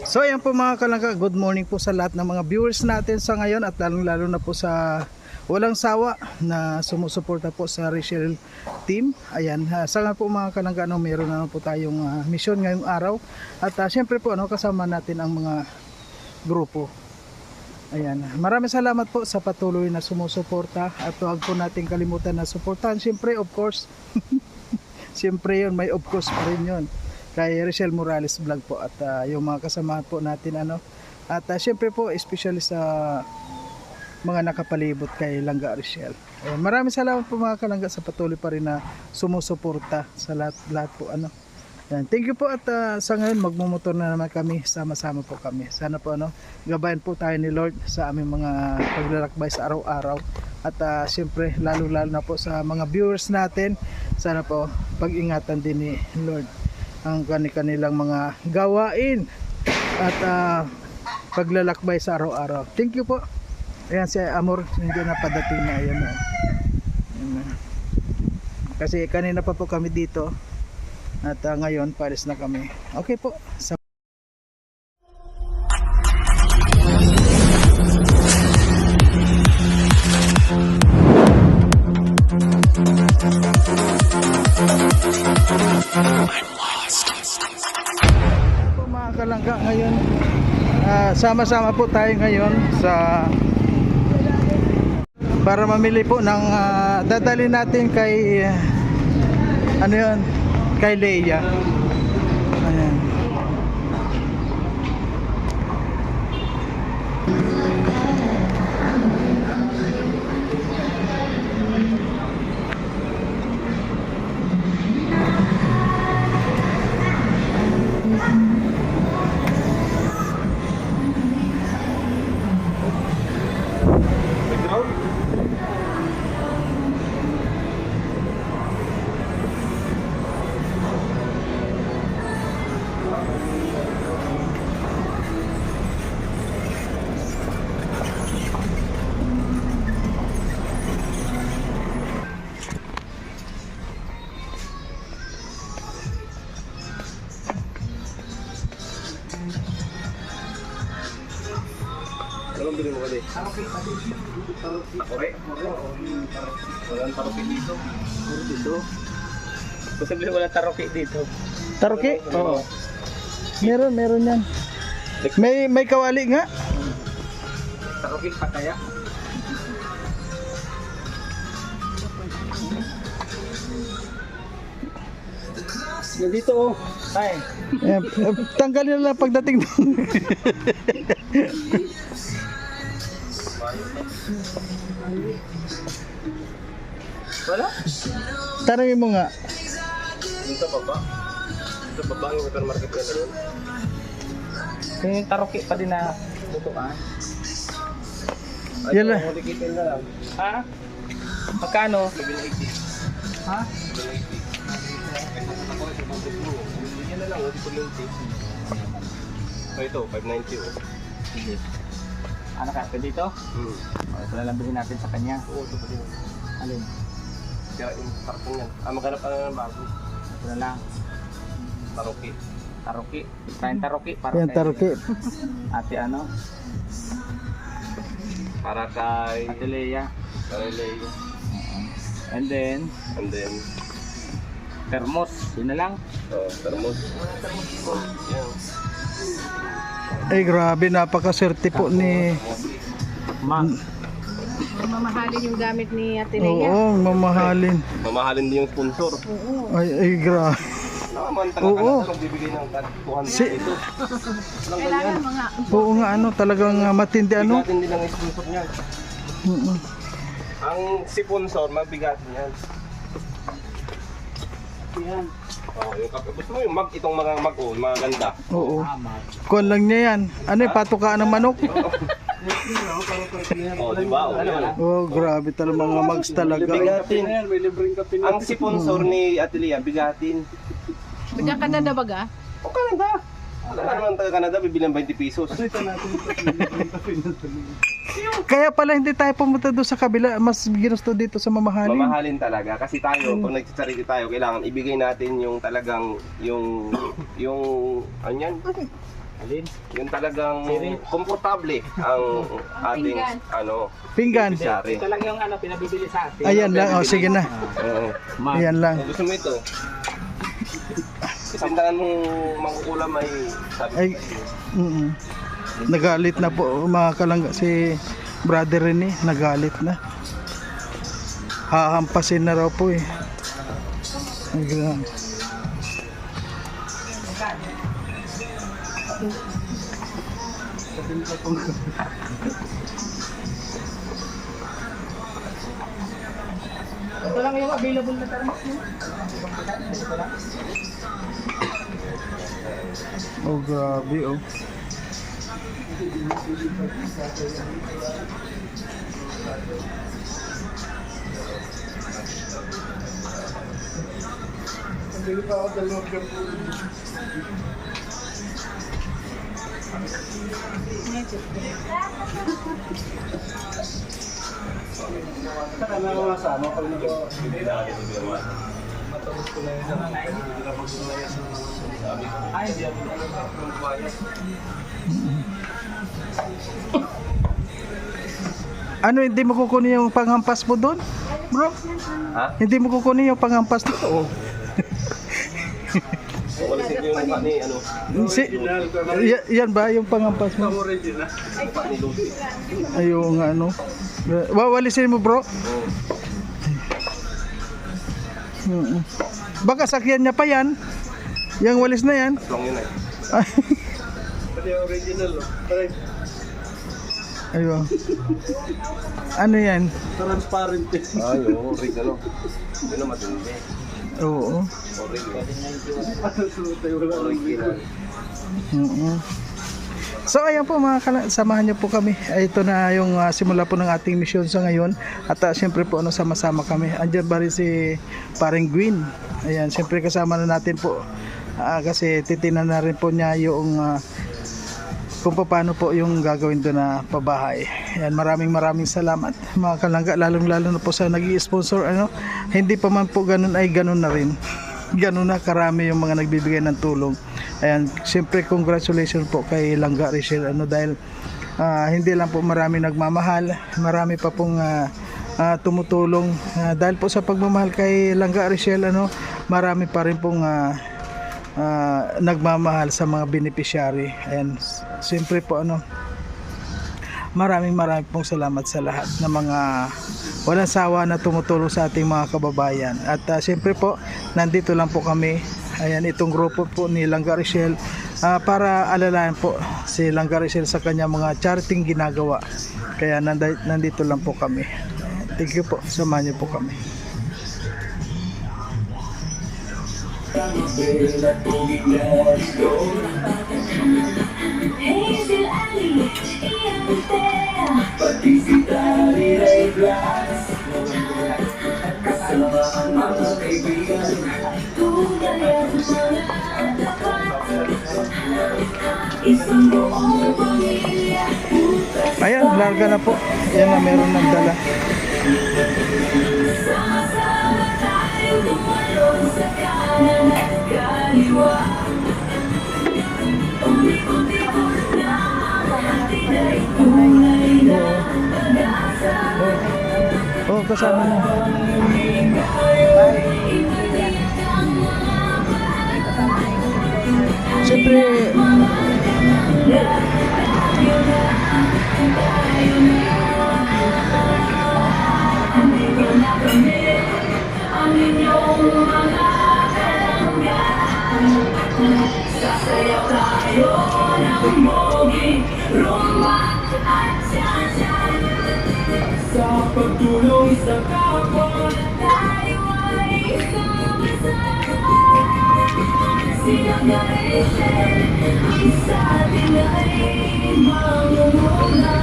So ayan po mga kalangga, good morning po sa lahat ng mga viewers natin sa ngayon at lalong-lalo na po sa walang sawa na sumusuporta po sa Rachel team. Ayan, sa nga po mga kalangga, meron na po tayong mission ngayong araw at syempre po kasama natin ang mga grupo. Ayan, maraming salamat po sa patuloy na sumusuporta at huwag po natin kalimutan na suportahan syempre, of course. Siyempre yun, may of course pa rin yun kay Rachel Morales Vlog po at yung mga kasamahan po natin at siyempre po especially sa mga nakapalibot kay Langga Rachel. Maraming salamat po mga kalangga sa patuloy pa rin na sumusuporta sa lahat po Yan. Thank you po at sa ngayon magmumotor na naman kami, sama-sama po kami. Sana po gabayan po tayo ni Lord sa aming mga paglalakbay sa araw-araw at siyempre lalo-lalo na po sa mga viewers natin, sana po pag-ingatan din ni Lord ang kanilang mga gawain at paglalakbay sa araw-araw. Thank you po. Ayan si Amor, hindi na padating na. Ayan. Kasi kanina pa po kami dito at ngayon palis na kami. Okay po. Mga kalangga, ngayon sama-sama po tayo ngayon para mamili po ng dadalhin natin kay kay Leia. Ayan. Anong bilhin mo kali? Okay? Walang taroke dito. Dito? Posible walang taroke dito. Taroke? Oo. Meron yan. May kawali nga. Taroke pa kaya? Nandito oh. Ay. Tanggalin na lang pagdating doon. Wala? Tanungin mo nga. Dito pa ba? Dito pa ba yung hypermarket na doon? Yung taroke pa din na butuan. Yan lang. Mulikitin na lang. Ha? Magkano? 780. Ha? 780. Yan na lang, dito yung taste. So ito, 590 oh. Sige. Ano ka? Pwede dito? Ito na lang bilhin natin sa kanya. Oo, ito pa din. Alin? Kaya yung karton yan. Maghanap ka na ng bago. Ito na lang. Taroke. Taroke. Tayong taroke. Yan, taroke. Ate ano? Para kay Ate Leia. Kay Leia. And then termos. Yun na lang. Oo, termos. Yan. Ay grabe, napakaswerte po ni Mamahalin yung gamit ni Ate Leia. Oo, mamahalin. Mamahalin din yung sponsor. Oo. Ay grabe. Naman Oo. taga-Canada bibigay ng 200 Si- ito. Walang Kailangan ganyan. mga Oo nga talagang matindi Bigatin din ang sponsor niya. Mm-mm. Ang sponsor, mabigatin yan. Yan. Oh, yung kape. Gusto mo yung itong mga maganda. Oo. Kuwan lang niya yan. Ano yung patukaan ng manok? Oh, di ba? Oh, grabe talaga mga mags talaga. Bigatin. Ang sponsor ni Ate Leia, bigatin. Taga-Canada baga? O Canada. Wala naman taga-Canada, bibili ng 20 pesos. Kaya pala hindi tayo pumunta doon sa kabila, mas ginusto dito sa mamahalin. Mamahalin talaga kasi tayo, pag nagsasarili tayo, kailangan ibigay natin yung talagang yung ano yan? Alin? Yung talagang Sirit. komportable ang ating Pinggan. Pinggan. Sari. Ito lang yung pinabibili sa atin. Ayan lang, oh sige na. Oo. Ayan lang. Kung gusto mo ito, isindahan mong mangkukulam ay sabi Ay, nagalit na po mga kalangga si brother Rene, nagalit na. Hahampasin na raw po eh. Ay, grabe. Ito lang yung available na thermos mo. Oh, grabe oh. Ano, hindi mo kukunin yung panghampas mo doon? Bro? Ha? Hindi mo kukunin yung panghampas dito? Oo. Wala sa yung mukha ni ano. Yan ba yung panghampas mo? Mukha ni Lucy. Ayun nga ano. Wawalisin mo bro? Oo. Baka sakyan niya pa yan. Yung walis na yan. Long yun eh. Ayun. Ano yan? Ay, oo. Original. Yun ang matindi. Oo. Original. So ayan po mga samahan niyo po kami. Ito na yung simula po ng ating mission sa ngayon. At siyempre po sama-sama kami. Andiyan ba rin si Paring Gwyn. Ayan, siyempre kasama na natin po. Kasi titinan na rin po niya yung kung paano po yung gagawin doon na pabahay. Ayan, maraming salamat mga kalangga, lalong na po sa nag-i-sponsor ano. Hindi pa man po ganun ay ganun na rin. Ganun na karami yung mga nagbibigay ng tulong. Ayan, siyempre congratulations po kay Langga Rachel ano, dahil hindi lang po marami nagmamahal, marami pa pong tumutulong dahil po sa pagmamahal kay Langga Rachel ano, marami pa rin pong nagmamahal sa mga beneficiary. Ayan, siyempre po ano, maraming pong salamat sa lahat ng mga walang sawa na tumutulong sa ating mga kababayan. At siyempre po, nandito lang po kami. Ayan, itong grupo po ni Langga Rachel para alalayan po si Langga Rachel sa kanya mga charity ginagawa. Kaya nandito lang po kami. Thank you po, samahan niyo po kami. Hazel Ali, Ian Tea, pati si Dari Ray Blas. Kasama ang mga kaibigan, tunay at mga dapat. Isang buong pamilya, Ayan, larga na po. Yan na, meron nagdala. sama-sama tayo tumalong sa kanan at kaliwa. Umikot-ikot na ang atin ay tunay na pag-asa. Oh, kasama na. Siyempre, Ang inyong mga kalangga, sasayaw tayo ng mogi, rumba at tiyan-tiyan. Sa pagtulong sa kapwa, tayo ay sama-sama. Silang Rachel, ang sa atin ay mangunguna.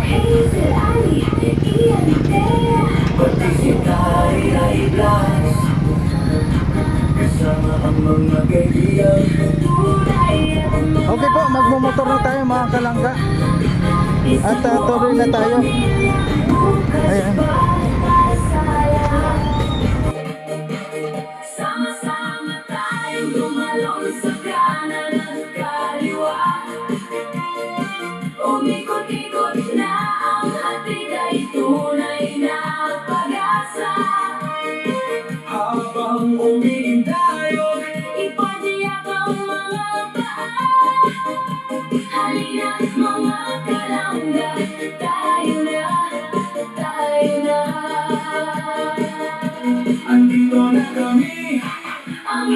Hazel Ali, Ian Tea, pati si Dari Ray Blas. Kasama ang mga kaibigan, tunay at mga okay po, magmumotor na tayo mga kalangga. At tuloy na tayo. Ayan. pag-asa.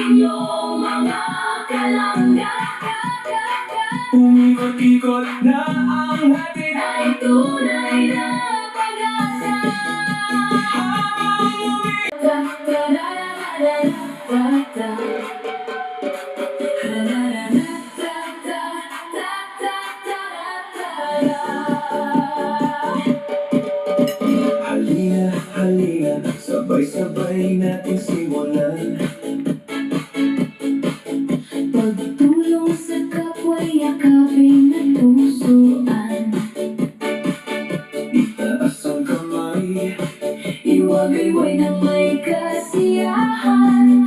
inyong mga kalangga. Umikot-ikot na ang hatid Ay tunay na pag-asa. Halina, halina, sabay-sabay natin simulan. Pagtulong sa kapwa, yakapin at pusuan. Itaas ang kamay, Iwagayway ng may kasiyahan.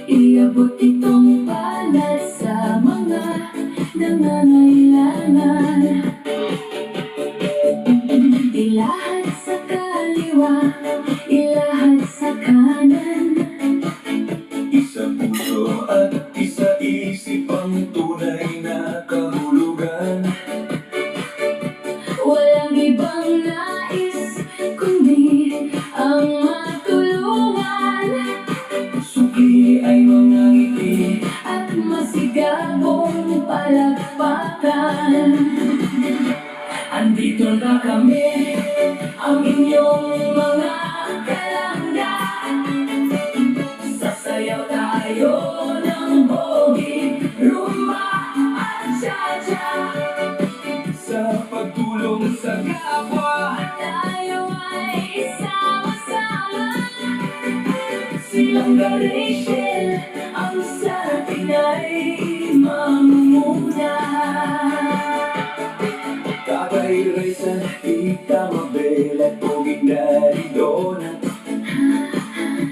Iabot itong palad sa mga nangangailangan. Ilahad sa kaliwa, ilahad sa kanan. isa puso at isa isip ang tunay na kahulugan. Walang ibang nais kundi ang matulungan. Suki ay mga ngiti, At masigabong palakpakan. andito na kami, Ang inyong mga kalangga. sasayaw tayo ng bogi, rumba at cha-cha. Sa pagtulong sa kapwa, Tayo ay sama-sama. silang Rachel Ang sa atin ay mamumuna. Tatay Raisan, Tita Mabel at Poging Daddy Donut,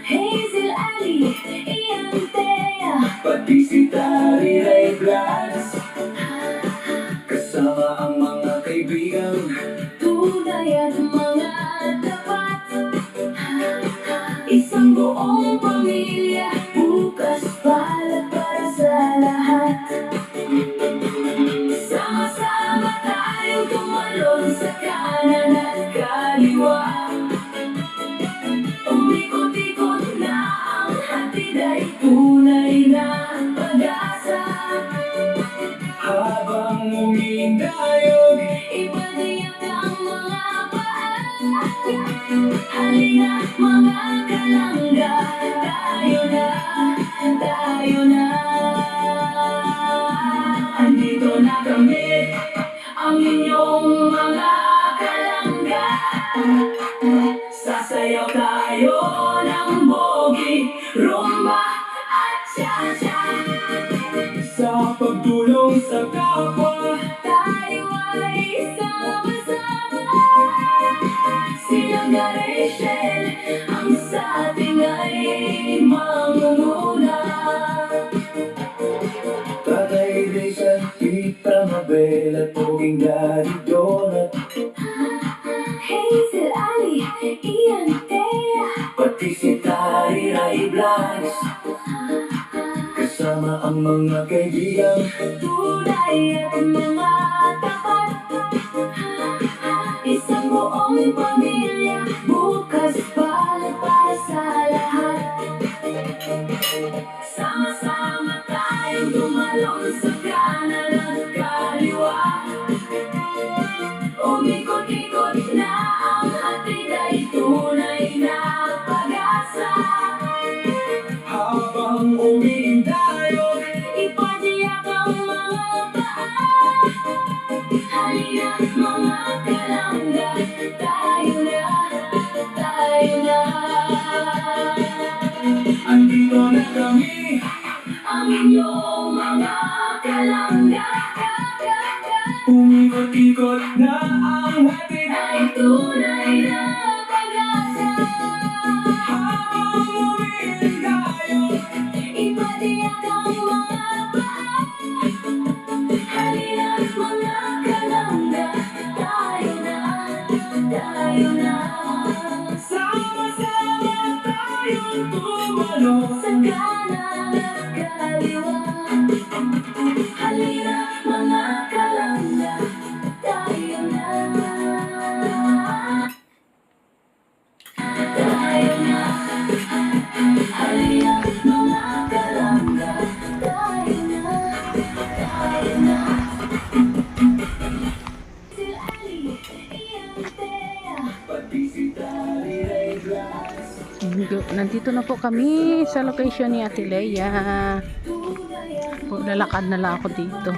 Hazel, Ali, Ian, Thea. pati si Tari Ray Blas. Kasama ang mga kaibigan, Tunay at mga tapat. Isang buong pamilya. Bukas palad para sa lahat. Sama-sama tayong tumalon sa kanan at kaliwa. Umikot-ikot na ang hatid ay tunay na pag-asa. habang umindayog, Ipadiyak ang mga paa. Halina mga kalangga. Tayo na, tayo na. andito na kami, Ang inyong mga kalangga. sasayaw tayo ng bogi, rumba At cha-cha. sa pagtulong sa kapwa. Tayo ay sama-sama. Silang Rachel, ang sa ating ay mamumuna. Tatay Raisan, Tita Mabel at Poging Daddy Donut, Hazel, Ali, Ian, Thea. pati si Tari Ray Blas. Kasama ang mga kaibigan, Tunay at mga tapat. Isang buong pamilya. Bukas palad para sa lahat. Sama-sama tayong tumalon sa kanan at kaliwa. Umikot-ikot na ang hatid ay tunay na pag-asa. habang umindayog, Ipadiyak ang mga paa. Halina mga kalangga. Tayo na, tayo na. andito na kami, Ang inyong mga kalangga. umikot-ikot na ang hatid Ay tunay na pag-asa. habang umindayog. Ipadiyak ang mga paa. Halina mga kalangga. Tayo na, tayo na. Sama-sama tayong tumalon, Sa kanan at kaliwa. Halina Nandito na po kami sa location ni Ate Leia. Po, lalakad na lang ako dito.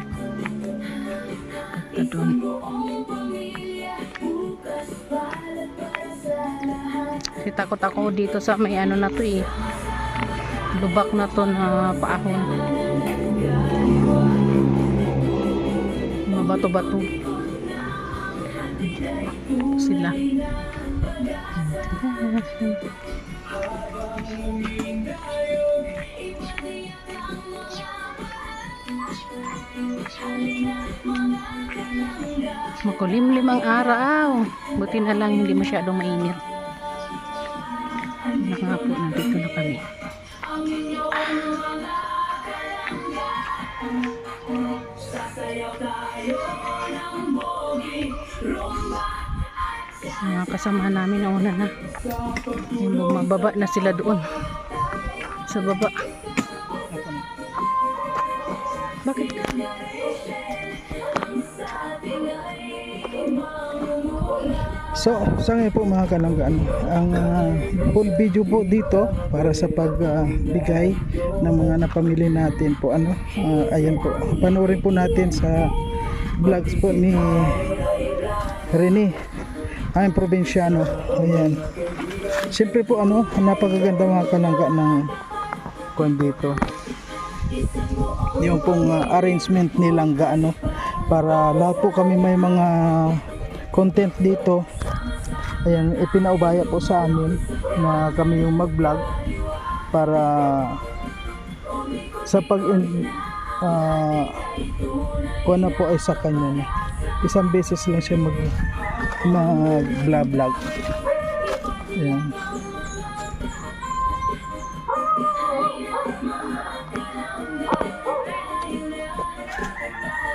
Punta doon. Kasi takot ako dito sa may ano na to eh. Lubak na to na paahon. Mga bato-bato. Sila. Makulimlim ang araw. Buti na lang hindi masyadong mainit. Nga po, nandito na kami. Mga kasama namin nauna na. Yung bumababa na sila doon. Sa baba. Bakit? So, sa ngayon po mga kalanggaan, ang full video po dito para sa pagbigay ng mga napamili natin po, ayan po, panoorin po natin sa vlogs po ni Rene, ang probinsyano. Ayan, siyempre po napakaganda mga kalanggaan ng kung dito yung pong arrangement nilang para lahat po kami may mga content dito. Ayan, ipinaubaya po sa amin na kami yung mag-vlog para sa pag kung ano po ay sa kanya na. Isang beses lang siya mag-vlog. Ayan.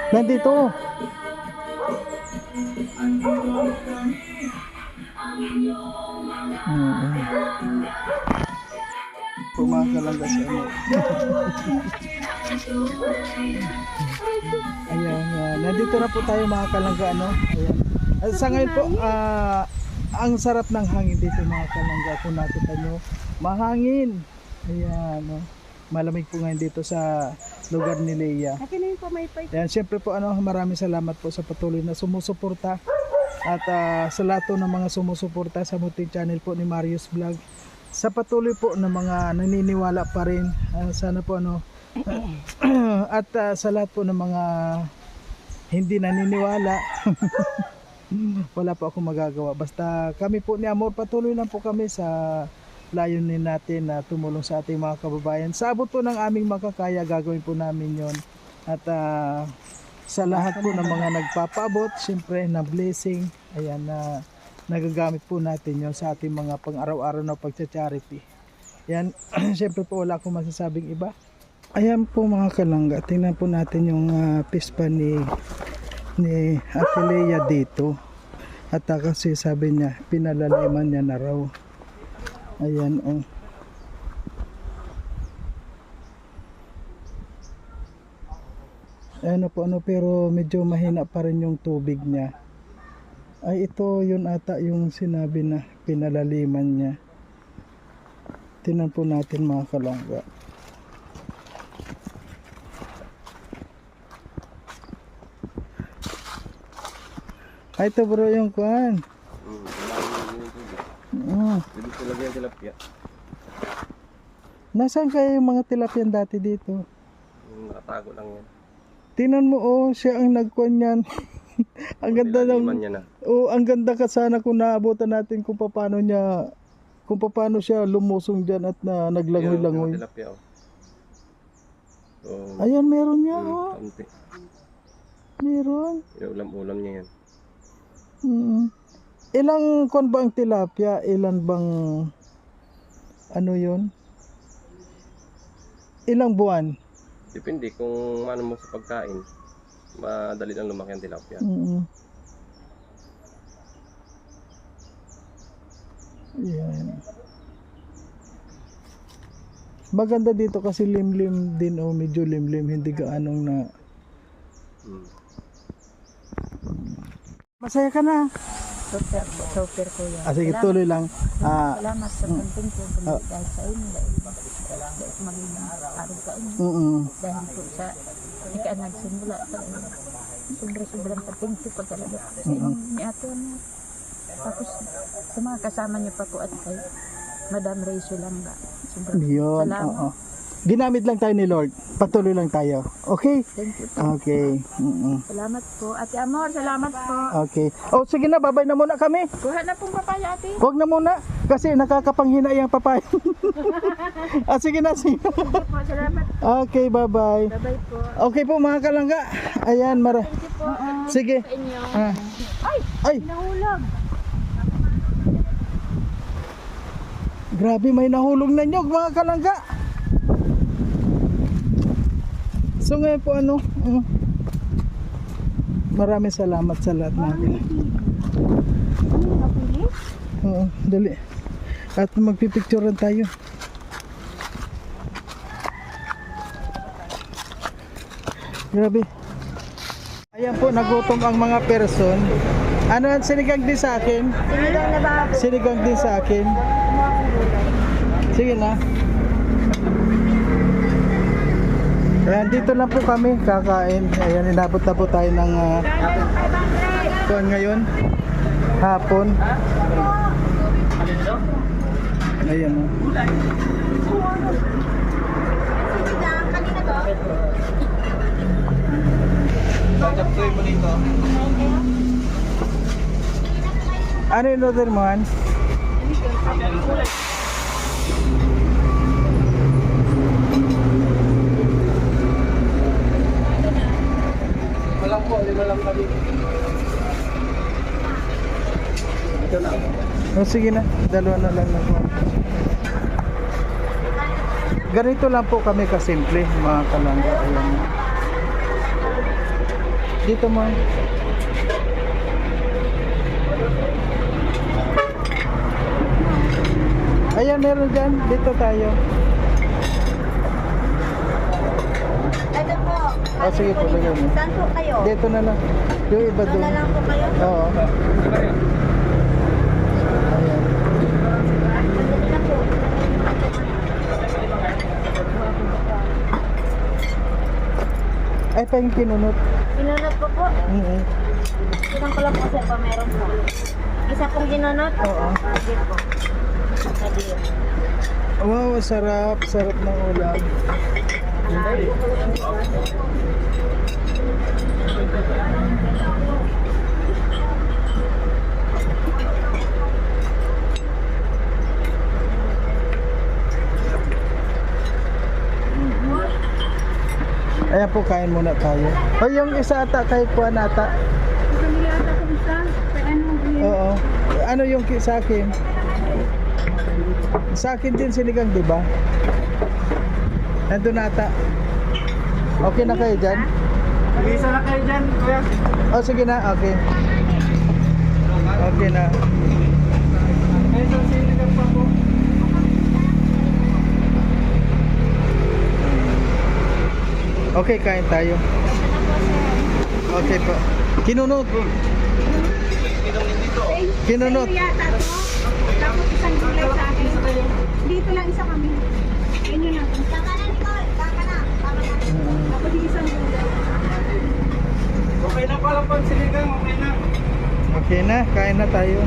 Nandito. Pumakalangga sa Ayan, nandito na po tayo mga kalangga Ayan. Sa ngayon po, ang sarap ng hangin dito mga kalangga. Kung nakita nyo, mahangin. Ayan, malamig po ngayon dito sa lugar ni Leia. Ayan, siyempre po maraming salamat po sa patuloy na sumusuporta. At sa lahat po ng mga sumusuporta sa munting channel po ni Marius Vlog, sa patuloy po ng mga naniniwala pa rin, sana po at sa lahat po ng mga hindi naniniwala, wala po akong magagawa. Basta kami po ni Amor, patuloy lang po kami sa layunin natin na tumulong sa ating mga kababayan. Sa abot po ng aming makakaya, gagawin po namin yon. At sa lahat po ng mga nagpapaabot, siyempre na blessing, ayan, na nagagamit po natin yon sa ating mga pang-araw-araw na pagcha-charity. Yan, siyempre po wala akong masasabing iba. Ayan po mga kalangga, tingnan po natin yung pispa ni Ate Leia dito. At kasi sabi niya, pinalaliman niya na raw. Ayan pero medyo mahina pa rin yung tubig niya. Ay, ito yun ata yung sinabi na pinalaliman niya. Tingnan po natin mga kalangga. Ay, ito bro yung kuhan. Dito talaga yung tilapia. Nasaan kaya yung mga tilapia dati dito? Nakatago lang yan. Tingnan mo, siya ang nagkuhan yan. Ang ganda Pinalaliman niya na. ang ganda ka sana kung naabutan natin kung paano siya lumusong diyan at naglangoy-langoy. Yung tilapia, So, Ayan, meron niya, kaunti. Meron. Yung ulam-ulam niya yan. Ilang kon ba ang tilapia? Ilan bang yun? Ilang buwan? Depende kung ano mo sa pagkain. Madali lang lumaki ang tilapia. Yan. Maganda dito kasi limlim din medyo limlim, hindi gaanong na. Masaya ka na. Super, super kuya. Sige, tuloy lang. Salamat sa konting ko dahil sa inyo. Dahil maging araw ka inyo. Dahil po sa hindi ka nagsimula talaga. Sobrang patingti po talaga sa inyo ni ate mo. Tapos sa mga kasama niyo pa po at kay Madam Rachel lang ba. Sobrang Yun, salamat. oo. Ginamit lang tayo ni Lord. Patuloy lang tayo. Okay? Thank you po. Okay. Salamat po. Ate Amor, salamat po. Okay. Oh, sige na, babay na muna kami. Kuha na pong papaya ate. Huwag na muna kasi nakakapanghina yung papaya. Sige na, sige. Sige po, salamat. Okay, bye-bye. Bye-bye po. Okay po mga kalangga. Ayan, Thank you po. Sige. Sa inyo. Ay, Nahulog. grabe may nahulog na nyog mga kalangga. So ngayon po maraming salamat sa lahat natin. Oo, dali. At magpipicturean tayo. Grabe. Ayan po, nagutom ang mga person. Ano, sinigang din sa akin? Sinigang na baboy. Sinigang din sa akin. Sige na. Ayan, dito lang po kami kakain. Ayan, inabot na po tayo ng kuwan ngayon. Hapon. Ayan o. Ano yung order mo, Han? Walang po, lima lang kami. Ito na. Sige na, dalawa na lang ako. Ganito lang po kami kasimple, mga kalangga. Ayan. Dito mo. Ayan, meron dyan. Dito tayo. Ito po. Sige po, lagay mo. Saan po kayo? Dito na lang. Yung iba Doon doon. na lang po kayo? Oo. Ayan. Sandali na po. Ay, pa yung kinunot. Ginunot po po. Sinang ko lang po sa meron po. Isa pong ginunot? Oo. Sige po. Sige. Wow, sarap. Sarap ng ulam. Ayan po, kain muna tayo. O, yung isa ata kay Puan ata. Oo. Ano yung sa akin? Sa akin din sinigang, di ba? Nandun ata. Okay na kayo dyan? Mag-isa na kayo dyan, kuya. O, sige na. Okay. Okay na. Ito, sinigang pa po. Okay, kain tayo. Okay po. Kinunot. Kinunot. Tapos isang gulay sa akin. Dito lang isa kami. Yun yun lang. Tama na, Nicole. Tama na. Tapos yung isang gulay. Okay na pala pang sinigang, okay na. Okay na, kain na tayo.